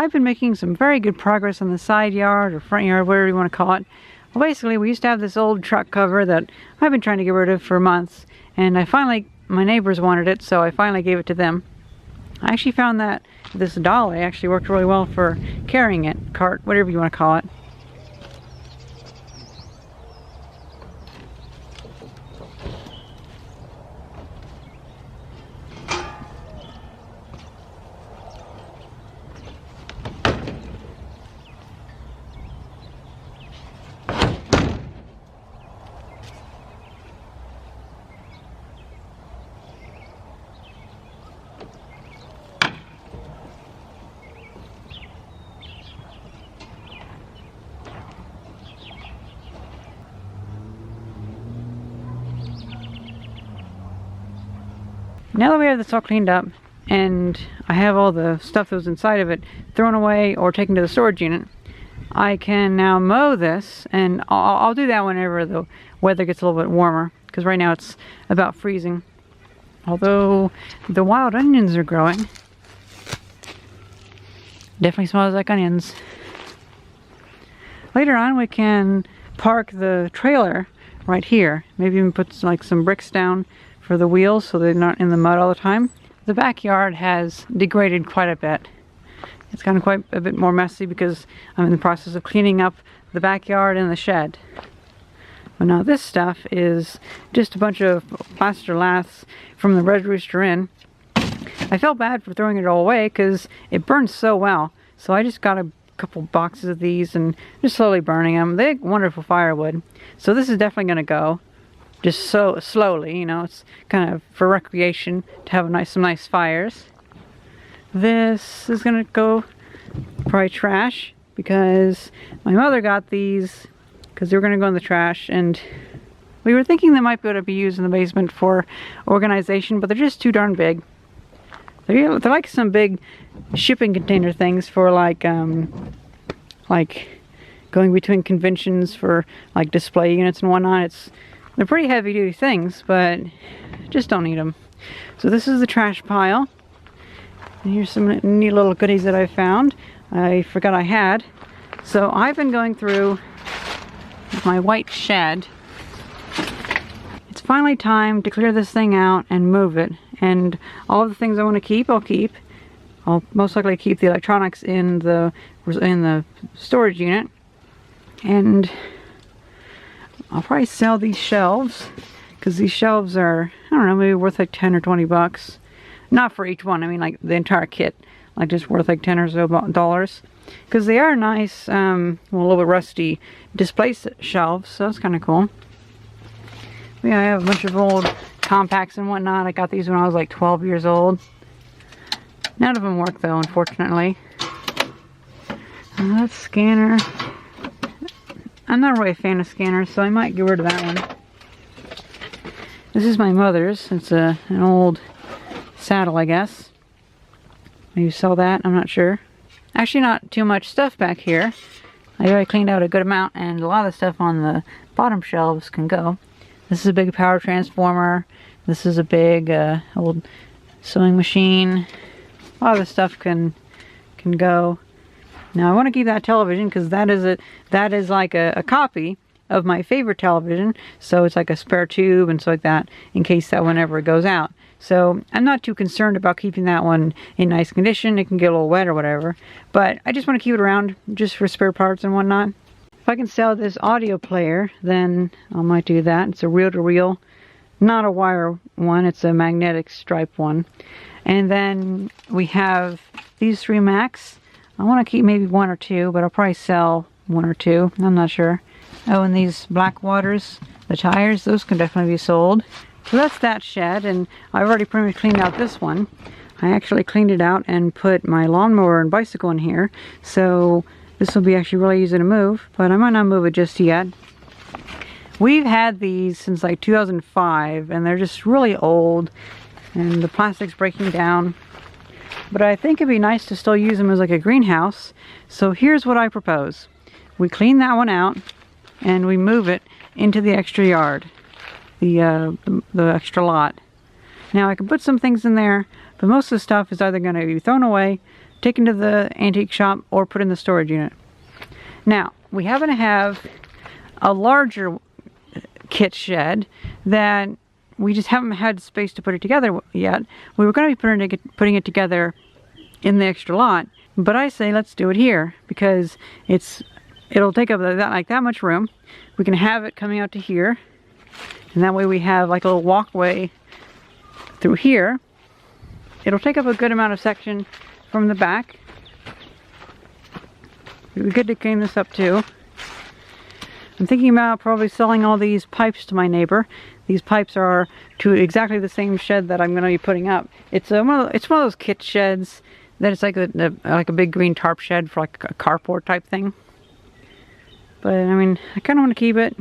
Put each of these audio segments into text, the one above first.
I've been making some very good progress on the side yard or front yard, whatever you want to call it. Well, basically, we used to have this old truck cover that I've been trying to get rid of for months, and my neighbors wanted it, so I finally gave it to them. I actually found that this dolly actually worked really well for carrying it, cart, whatever you want to call it. Now that we have this all cleaned up and I have all the stuff that was inside of it thrown away or taken to the storage unit, I can now mow this, and I'll do that whenever the weather gets a little bit warmer, because right now it's about freezing. Although the wild onions are growing. Definitely smells like onions. Later on we can park the trailer right here. Maybe even put like some bricks down for the wheels so they're not in the mud all the time. The backyard has degraded quite a bit. It's gotten quite a bit more messy because I'm in the process of cleaning up the backyard and the shed. But now this stuff is just a bunch of plaster laths from the Red Rooster Inn. I felt bad for throwing it all away because it burns so well. So I just got a couple boxes of these and just slowly burning them. They're wonderful firewood. So this is definitely going to go. Just so slowly, you know, it's kind of for recreation to have some nice fires. This is gonna go probably trash because my mother got these because they were gonna go in the trash, and we were thinking they might be able to be used in the basement for organization, but they're just too darn big. They're like some big shipping container things for like going between conventions for like display units and whatnot. They're pretty heavy duty things, but just don't need them. So this is the trash pile. And here's some neat little goodies that I found. I forgot I had. So I've been going through my white shed. It's finally time to clear this thing out and move it. And all of the things I want to keep, I'll keep. I'll most likely keep the electronics in the storage unit. And I'll probably sell these shelves, because these shelves are, I don't know, maybe worth like 10 or 20 bucks. Not for each one, I mean like the entire kit, like just worth like 10 or so dollars. Because they are nice, well, a little bit rusty display shelves, so that's kind of cool. Yeah, I have a bunch of old compacts and whatnot. I got these when I was like 12 years old. None of them work though, unfortunately. That scanner. I'm not really a fan of scanners, so I might get rid of that one. This is my mother's. It's an old saddle, I guess. Maybe sell that, I'm not sure. Actually, not too much stuff back here. I already cleaned out a good amount, and a lot of the stuff on the bottom shelves can go. This is a big power transformer. This is a big old sewing machine. A lot of the stuff can go. Now I want to keep that television because that is like a copy of my favorite television, so it's like a spare tube and stuff like that in case that one ever goes out. So I'm not too concerned about keeping that one in nice condition. It can get a little wet or whatever, but I just want to keep it around just for spare parts and whatnot. If I can sell this audio player, then I might do that. It's a reel-to-reel, not a wire one, it's a magnetic stripe one. And then we have these 3 Macs. I want to keep maybe 1 or 2, but I'll probably sell 1 or 2. I'm not sure. Oh, and these Black Waters, the tires, those can definitely be sold. So that's that shed, and I've already pretty much cleaned out this one. I actually cleaned it out and put my lawnmower and bicycle in here. So this will be actually really easy to move, but I might not move it just yet. We've had these since like 2005, and they're just really old, and the plastic's breaking down. But I think it'd be nice to still use them as like a greenhouse. So here's what I propose. We clean that one out and we move it into the extra yard, the extra lot. Now I can put some things in there, but most of the stuff is either going to be thrown away, take into the antique shop or put in the storage unit. Now, we happen to have a larger kit shed that we just haven't had space to put it together yet. We were going to be putting it together in the extra lot, but I say let's do it here because it'll take up that much room. We can have it coming out to here, and that way we have like a little walkway through here. It'll take up a good amount of section from the back. It would be good to clean this up too. I'm thinking about probably selling all these pipes to my neighbor. These pipes are to exactly the same shed that I'm going to be putting up. It's one of those kit sheds that it's like a big green tarp shed for like a carport type thing. But I mean, I kind of want to keep it.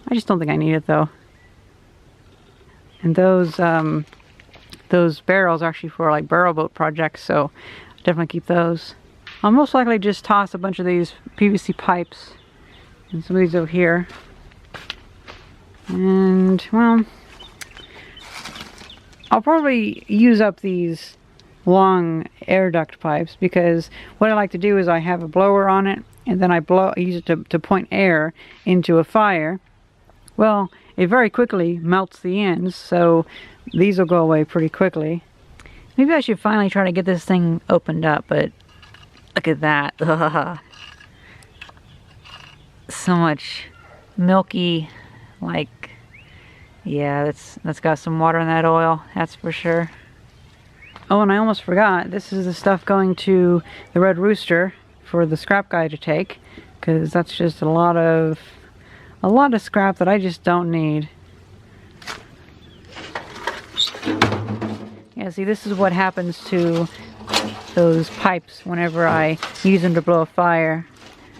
I just don't think I need it though. And those barrels are actually for like barrel boat projects, so I'll definitely keep those. I'll most likely just toss a bunch of these PVC pipes and some of these over here. And, well, I'll probably use up these long air duct pipes because what I like to do is I have a blower on it and then I use it to point air into a fire. Well, it very quickly melts the ends, so these will go away pretty quickly. Maybe I should finally try to get this thing opened up, but look at that. So much milky, like, yeah, that's got some water in that oil, that's for sure. Oh, and I almost forgot, this is the stuff going to the Red Rooster for the scrap guy to take, because that's just a lot of scrap that I just don't need. Yeah, see, this is what happens to those pipes whenever I use them to blow a fire.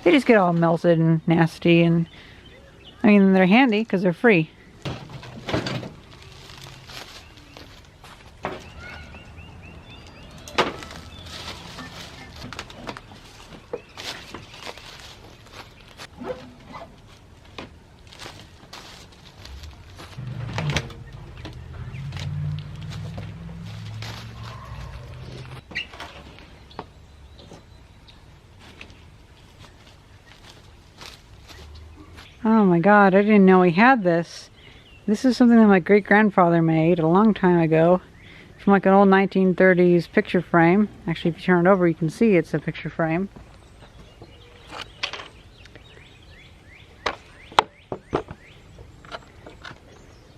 They just get all melted and nasty, and I mean, they're handy because they're free. Oh my god, I didn't know he had this. This is something that my great-grandfather made a long time ago from like an old 1930s picture frame. Actually, if you turn it over, you can see it's a picture frame.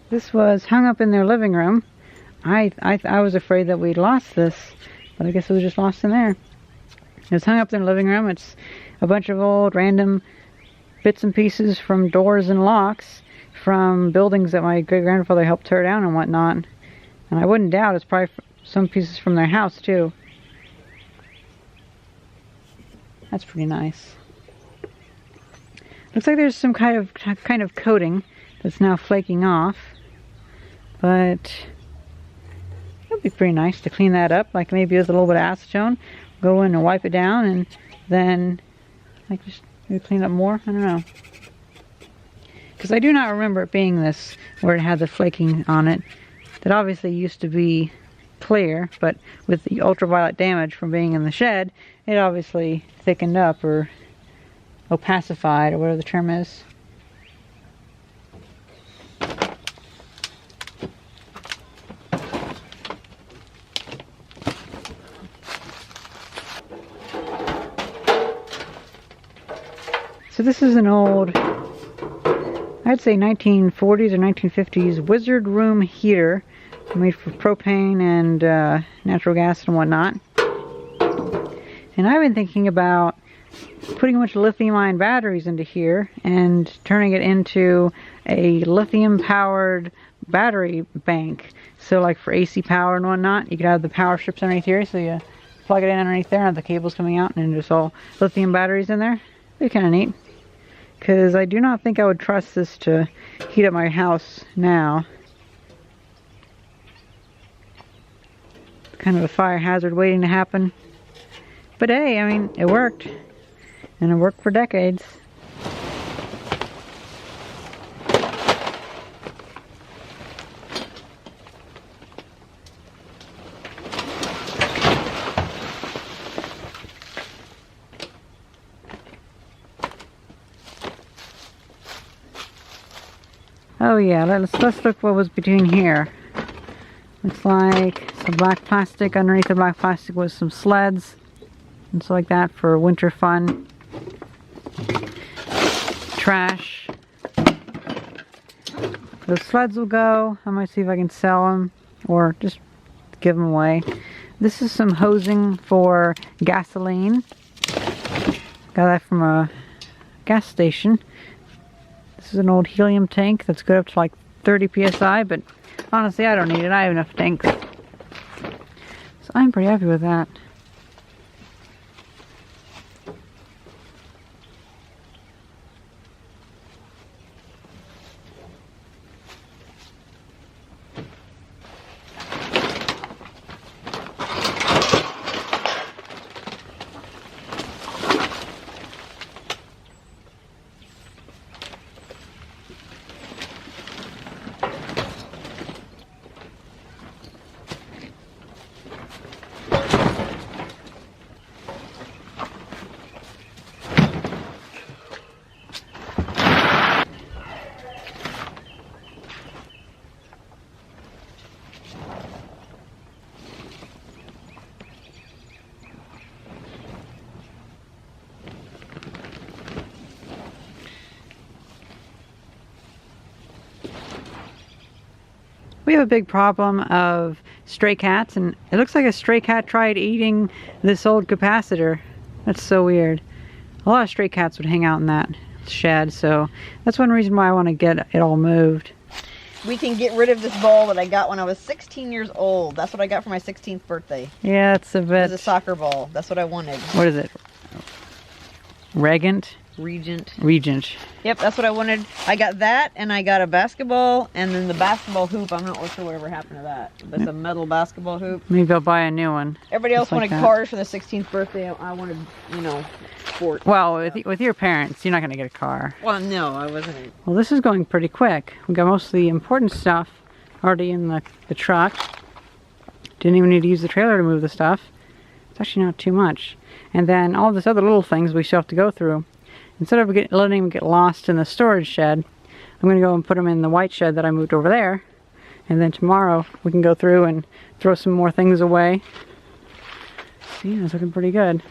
This was hung up in their living room. I was afraid that we'd lost this, but I guess it was just lost in there. It was hung up in their living room. It's a bunch of old random bits and pieces from doors and locks from buildings that my great-grandfather helped tear down and whatnot. And I wouldn't doubt it's probably some pieces from their house too. That's pretty nice. Looks like there's some kind of coating that's now flaking off, but it'd be pretty nice to clean that up, like maybe with a little bit of acetone, go in and wipe it down, and then like just maybe clean up more. I don't know, because I do not remember it being this where it had the flaking on it. That obviously used to be clear, but with the ultraviolet damage from being in the shed, it obviously thickened up or opacified or whatever the term is. So this is an old, I'd say 1940s or 1950s wizard room heater made for propane and natural gas and whatnot. And I've been thinking about putting a bunch of lithium-ion batteries into here and turning it into a lithium-powered battery bank. So like for AC power and whatnot, you could have the power strips underneath here, so you plug it in underneath there and have the cables coming out and there's all lithium batteries in there. They're kind of neat. Because I do not think I would trust this to heat up my house now. Kind of a fire hazard waiting to happen. But hey, I mean, it worked. And it worked for decades. Oh yeah, let's look what was between here. Looks like some black plastic. Underneath the black plastic was some sleds and stuff like that for winter fun. Trash. Those sleds will go. I might see if I can sell them or just give them away. This is some hosing for gasoline. Got that from a gas station. This is an old helium tank that's good up to like 30 psi, but honestly I don't need it. I have enough tanks. So I'm pretty happy with that. We have a big problem of stray cats, and it looks like a stray cat tried eating this old capacitor. That's so weird. A lot of stray cats would hang out in that shed, so that's one reason why I want to get it all moved. We can get rid of this ball that I got when I was 16 years old. That's what I got for my 16th birthday. Yeah, it's a bit... It was a soccer ball. That's what I wanted. What is it? Regent? Regent. Yep, that's what I wanted. I got that, and I got a basketball, and then the basketball hoop. I'm not really sure whatever happened to that. It's a metal basketball hoop. Maybe I'll buy a new one. Everybody else like wanted cars for the 16th birthday. I wanted, you know, sports. Well, with your parents, you're not going to get a car. Well, no, I wasn't. Well, this is going pretty quick. We got most of the important stuff already in the truck. Didn't even need to use the trailer to move the stuff. It's actually not too much. And then all this other little things we still have to go through. Instead of letting them get lost in the storage shed, I'm going to go and put them in the white shed that I moved over there. And then tomorrow we can go through and throw some more things away. See, that's looking pretty good.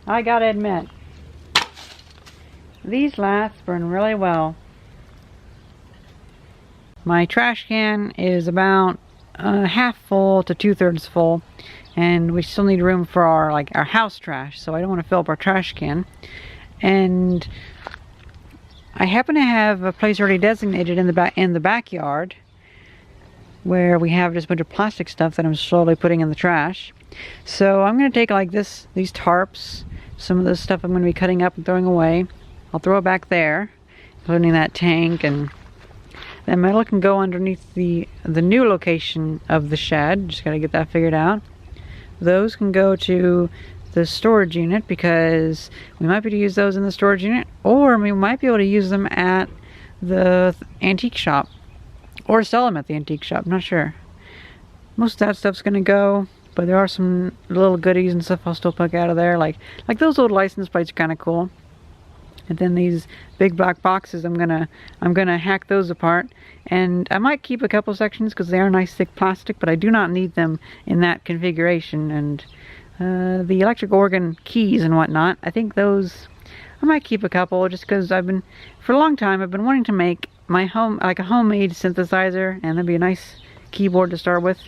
I gotta admit, these laths burn really well. My trash can is about half full to 2/3 full, and we still need room for our house trash, so I don't want to fill up our trash can. And I happen to have a place already designated in the backyard where we have just a bunch of plastic stuff that I'm slowly putting in the trash. So I'm going to take these tarps, some of this stuff I'm going to be cutting up and throwing away. I'll throw it back there, including that tank, and that metal can go underneath the new location of the shed. Just got to get that figured out. Those can go to the storage unit because we might be able to use those in the storage unit, or we might be able to use them at the antique shop or sell them at the antique shop. I'm not sure. Most of that stuff's gonna go, but there are some little goodies and stuff I'll still pick out of there, like those old license plates are kind of cool. And then these big black boxes, I'm gonna hack those apart, and I might keep a couple sections because they are nice thick plastic, but I do not need them in that configuration. And the electric organ keys and whatnot, I think those I might keep a couple, just because for a long time I've been wanting to make my home a homemade synthesizer, and that'd be a nice keyboard to start with.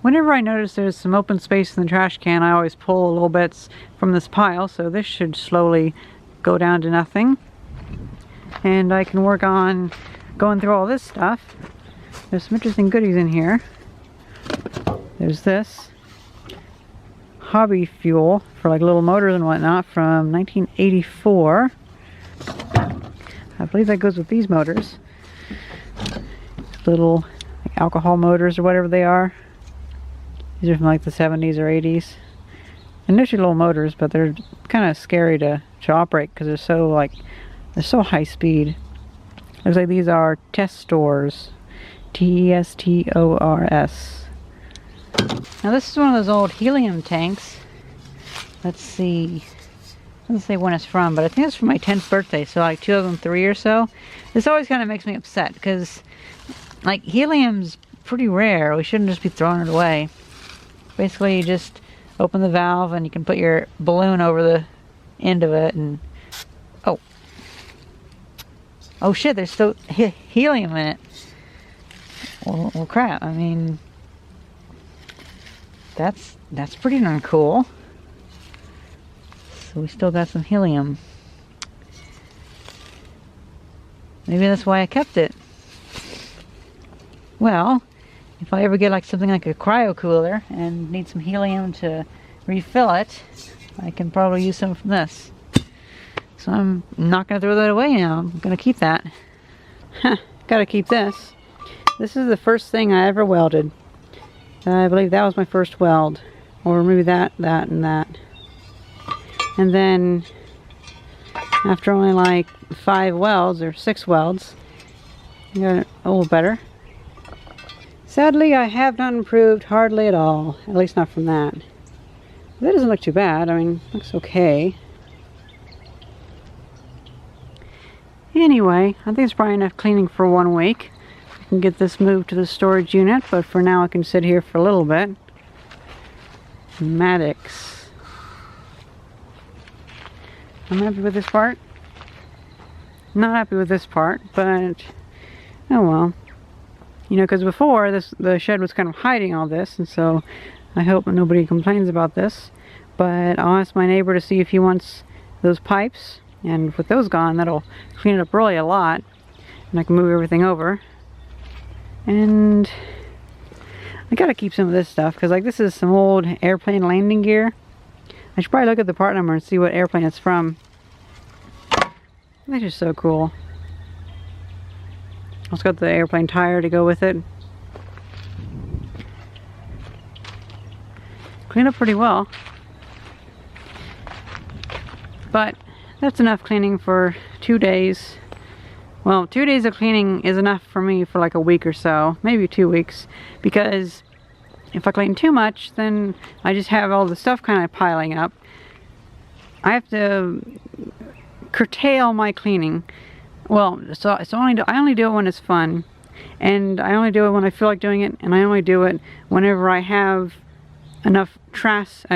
Whenever I notice there's some open space in the trash can, I always pull little bits from this pile, so this should slowly go down to nothing. And I can work on going through all this stuff. There's some interesting goodies in here. There's this hobby fuel for little motors and whatnot from 1984. I believe that goes with these motors. Little alcohol motors or whatever they are. These are from the 70s or 80s. And they're little motors, but they're kind of scary to operate because they're so high speed. Looks like these are Testors. Testors. Now this is one of those old helium tanks. Let's see. It doesn't say when it's from, but I think it's from my 10th birthday, so 2003 or so. This always kind of makes me upset because helium's pretty rare. We shouldn't just be throwing it away. Basically, you just open the valve and you can put your balloon over the end of it, and oh shit, there's still helium in it. Well crap, I mean, that's pretty darn cool. So we still got some helium. Maybe that's why I kept it. Well, if I ever get something like a cryo cooler and need some helium to refill it, I can probably use some from this. So I'm not going to throw that away now. I'm going to keep that. Gotta keep this. This is the first thing I ever welded. I believe that was my first weld. Or maybe that, and that. And then after only 5 welds or 6 welds, I got it a little better. Sadly, I have not improved hardly at all. At least not from that. That doesn't look too bad. I mean, it looks okay. Anyway, I think it's probably enough cleaning for 1 week. I can get this moved to the storage unit, but for now I can sit here for a little bit. Maddox. I'm happy with this part. Not happy with this part, but oh well. You know, because before the shed was kind of hiding all this, and so I hope nobody complains about this. But I'll ask my neighbor to see if he wants those pipes, and with those gone, that'll clean it up really a lot, and I can move everything over. And I gotta keep some of this stuff, because like this is some old airplane landing gear. I should probably look at the part number and see what airplane it's from. That's just so cool. Also got the airplane tire to go with it. Cleaned up pretty well. But that's enough cleaning for 2 days. Well, 2 days of cleaning is enough for me for like a week or so, maybe 2 weeks, because if I clean too much, then I just have all the stuff kind of piling up. I have to curtail my cleaning. Well, so I only do it when it's fun, and I only do it when I feel like doing it, and I only do it whenever I have enough trash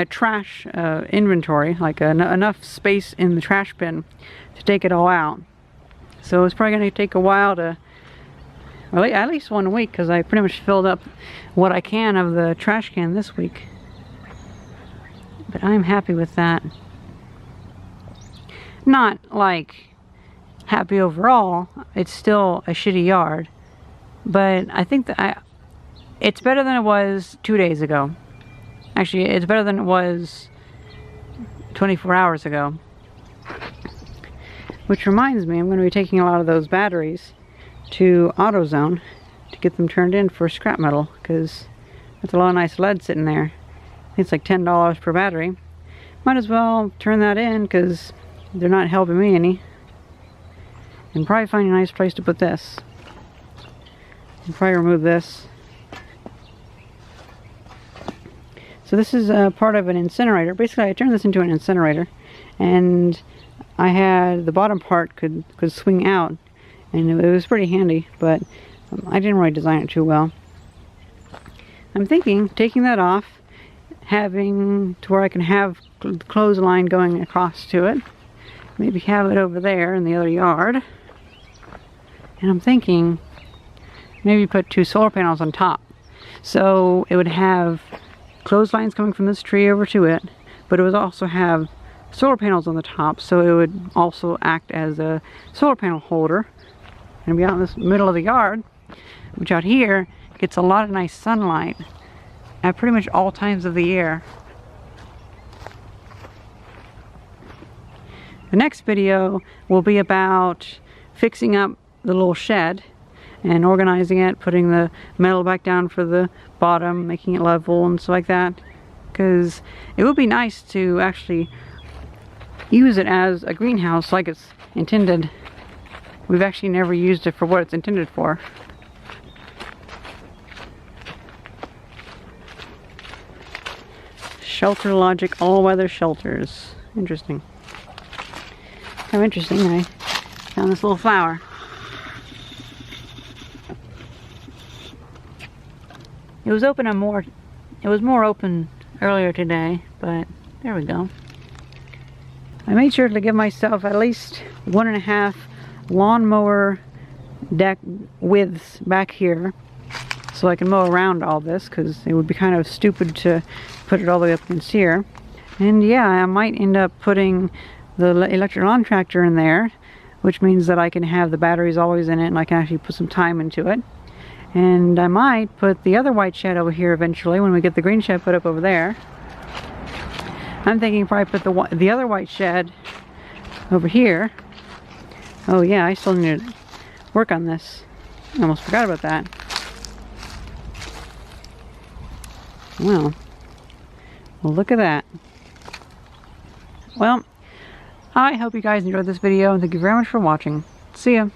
inventory, like enough space in the trash bin to take it all out. So it's probably going to take a while to, well, at least 1 week, because I pretty much filled up what I can of the trash can this week. But I'm happy with that. Not like happy overall, it's still a shitty yard, but I think that it's better than it was 2 days ago. Actually, it's better than it was 24 hours ago. Which reminds me, I'm going to be taking a lot of those batteries to AutoZone to get them turned in for scrap metal, because that's a lot of nice lead sitting there. I think it's like $10 per battery. Might as well turn that in, because they're not helping me any. And probably find a nice place to put this. And probably remove this. So this is part of an incinerator. Basically, I turned this into an incinerator, and I had the bottom part could swing out, and it was pretty handy, but I didn't really design it too well. I'm thinking taking that off, having to where I can have the clothesline going across to it, maybe have it over there in the other yard, and I'm thinking maybe put 2 solar panels on top, so it would have clotheslines coming from this tree over to it, but it would also have solar panels on the top, so it would also act as a solar panel holder and be out in this middle of the yard, which out here gets a lot of nice sunlight at pretty much all times of the year. The next video will be about fixing up the little shed and organizing it, putting the metal back down for the bottom, making it level and stuff like that, because it would be nice to actually use it as a greenhouse like it's intended. We've actually never used it for what it's intended for. Shelter Logic all-weather shelters. Interesting. How interesting, I found this little flower. It was open it was more open earlier today, but there we go. I made sure to give myself at least 1.5 lawnmower deck widths back here, so I can mow around all this, because it would be kind of stupid to put it all the way up against here. And yeah, I might end up putting the electric lawn tractor in there, which means that I can have the batteries always in it, and I can actually put some time into it. And I might put the other white shed over here eventually when we get the green shed put up over there. I'm thinking probably put the other white shed over here. Oh yeah, I still need to work on this. I almost forgot about that. Well, look at that. Well, I hope you guys enjoyed this video, and thank you very much for watching. See ya.